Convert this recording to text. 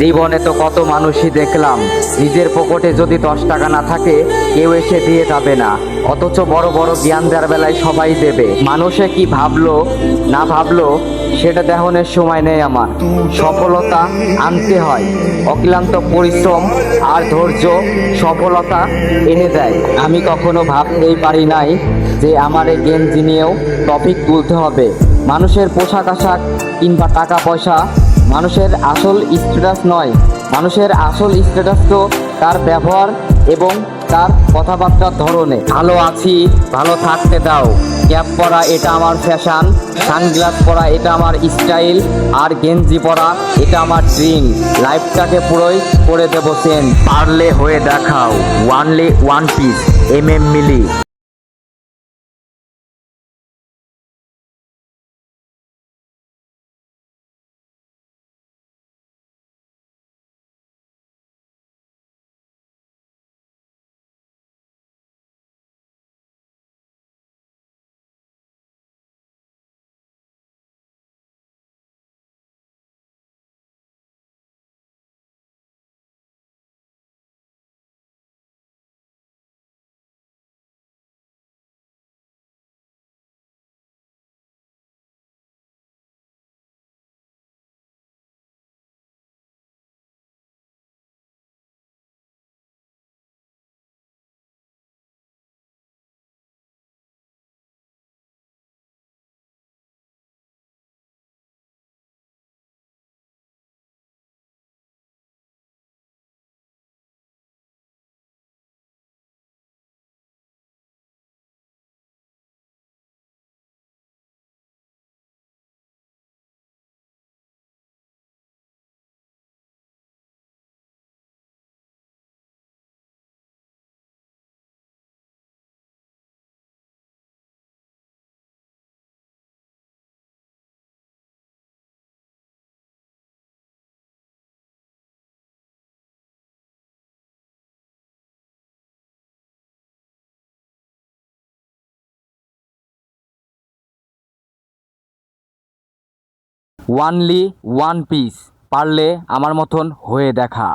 জীবনে তো কত মানুষই দেখলাম, নিজের পকেটে যদি 10 টাকা না থাকে কেউ এসে দিয়ে যাবে না, অথচ বড় বড় জ্ঞান দেওয়ার বেলায় সবাই দেবে। মানুষে কি ভাবলো না ভাবলো সেটা দেখানোর সময় নেই আমার। সফলতা আনতে হয়, অক্লান্ত পরিশ্রম আর ধৈর্য সফলতা এনে দেয়। আমি কখনো ভাবতেই পারি নাই যে আমার এই গেঞ্জি নিয়েও টপিক তুলতে হবে। মানুষের পোশাক আশাক কিংবা টাকা পয়সা মানুষের আসল স্ট্যাটাস নয়। মানুষের আসল স্ট্যাটাস তো তার ব্যবহার এবং তার কথাবার্তার ধরনে। ভালো আছি, ভালো থাকতে দাও। ক্যাপ পরা এটা আমার ফ্যাশন, সানগ্লাস পরা এটা আমার স্টাইল, আর গেঞ্জি পরা এটা আমার ড্রিম। লাইফটাকে পুরোই করে দেবো চেঞ্জ। পারলে হয়ে দেখাও ওয়ানলি ওয়ান পিস, মিলি। ওয়ানলি ওয়ান পিস, পারলে আমার মতন হয়ে দেখা।